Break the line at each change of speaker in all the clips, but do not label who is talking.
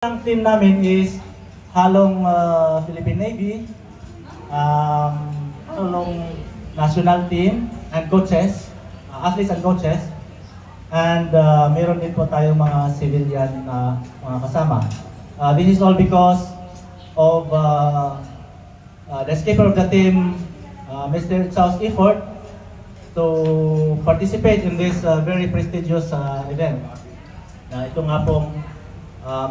Ang team namin is halong Philippine Navy, halong national team and coaches, athletes and coaches, and meron din po tayong mga civilian na mga kasama. This is all because of the skipper of the team, Mr. Chow's effort to participate in this very prestigious event. Ito nga pong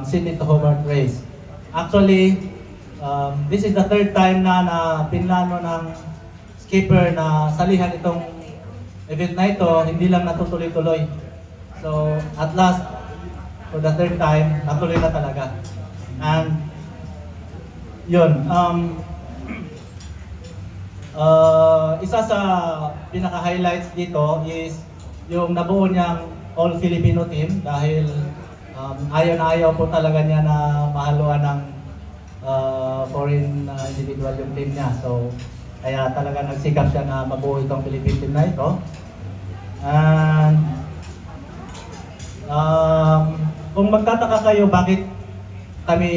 Sydney to Hobart race. Actually, this is the third time na pinlano ng skipper na salihan itong event na ito, hindi lang natutuloy-tuloy. So, at last, for the third time, natuloy na talaga. And, yun. Isa sa pinaka-highlights dito is yung nabuo niyang all-Filipino team dahil ayaw na ayaw po talaga niya na mahaluan ng foreign individual yung team niya. So, kaya talaga nagsikap siya na mabuo itong Philippine team na ito. And kung magtataka kayo bakit kami,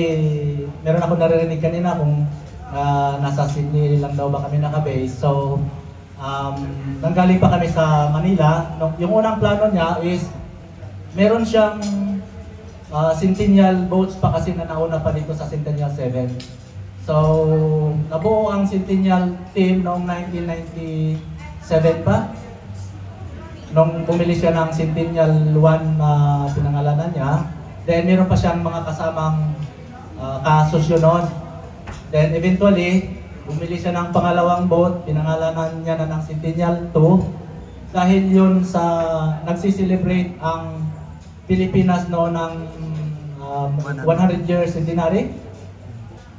meron ako naririnig kanina kung nasa Sydney lang daw ba kami nakabase. So, nanggaling pa kami sa Manila. Yung unang plano niya is meron siyang Centennial boats pa kasi na nauna pa dito sa Centennial 7. So, nabuo ang Centennial team noong 1997 pa. Nung bumili siya ng Centennial 1 na pinangalanan niya. Then, meron pa siyang mga kasamang kasosyo noon. Then, eventually, bumili siya ng pangalawang boat, pinangalanan niya na ng Centennial 2. Dahil yun sa nagsiselebrate ang Pilipinas noon ng 100 years centenary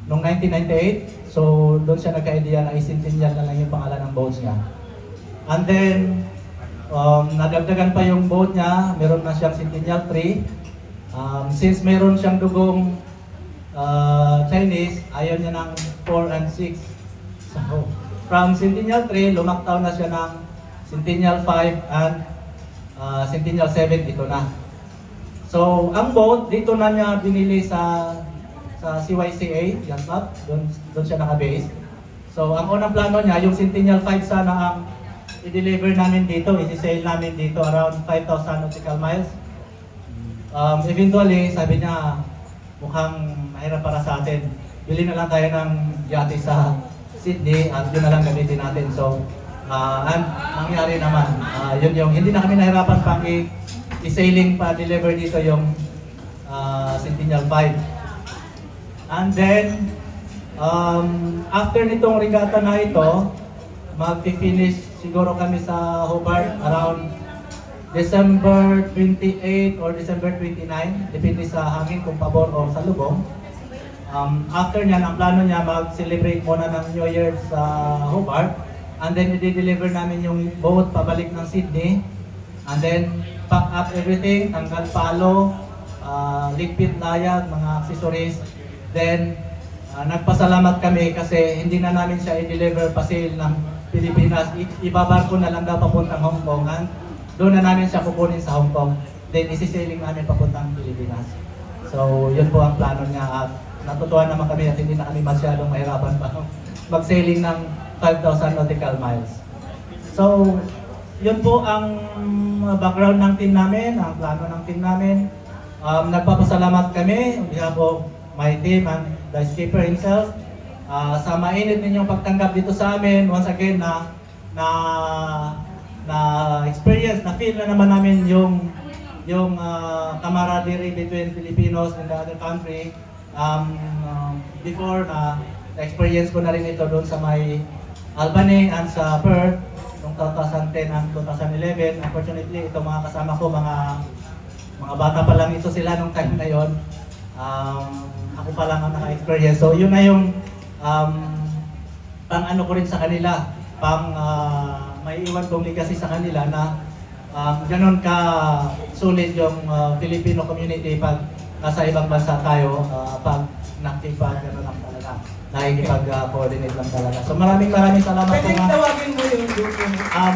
noong 1998. So doon siya nagka-idea na i-centennial na lang yung pangalan ng boats niya. And then nadagdagan pa yung boat niya, meron na siyang Centennial 3. Since meron siyang dugong Chinese, ayaw niya ng 4 and 6. So from Centennial 3, lumaktaw na siya ng Centennial 5 and Centennial 7, ito na. So, ang boat, dito na niya binili sa CYCA, yan up, doon siya naka-base. So, ang unang plano niya, yung Centennial 5 sana ang i-deliver namin dito, i-sail namin dito around 5,000 nautical miles. Eventually, sabi niya, mukhang mahirap para sa atin. Bili na lang tayo ng yate sa Sydney at yun na lang gamitin natin. So, and nangyari naman, yun yung, hindi na kami nahirapan pang i-sailing pa, deliver dito yung Centennial 5. And then, after nitong regata na ito, mag-finish siguro kami sa Hobart around December 28 or December 29, depende sa hangin kung pabor o sa lubong. After niyan, ang plano niya mag-celebrate muna ng New Year sa Hobart, and then i-deliver namin yung boat pabalik ng Sydney, and then pack up everything, tanggal palo, ligpit, layag, mga accessories. Then, nagpasalamat kami kasi hindi na namin siya i-deliver pa sail ng Pilipinas. Ibabarko na lang daw papuntang Hong Kong. And doon na namin siya kukunin sa Hong Kong. Then, isi-sailing namin papuntang Pilipinas. So, yun po ang plano niya. At natutuwa naman kami at hindi na kami masyadong mahirapan pa mag-sailing ng 5,000 nautical miles. So, yun po ang background ng team namin, ang plano ng team namin. Nagpapasalamat kami on behalf of my team and the skipper himself sa mainit ninyong pagtanggap dito sa amin. Once again, na experience, na feel na naman namin yung camaraderie between Filipinos and the other country. Before na-experience ko na rin ito doon sa may Albany and sa Perth noong 2010 and 2011. Unfortunately, itong mga kasama ko, mga bata pa lang ito sila nung time na yon. Ako pa lang ang naka-experience. So yun na yung pang ano ko rin sa kanila, pang may iwan kong legacy sa kanila na ganon ka sulit yung Filipino community pag nasa ibang bansa tayo, pag nakipag gano'n lang talaga, nakikipag-coordinate lang talaga. So maraming salamat po.
Pwede tawagin mo yung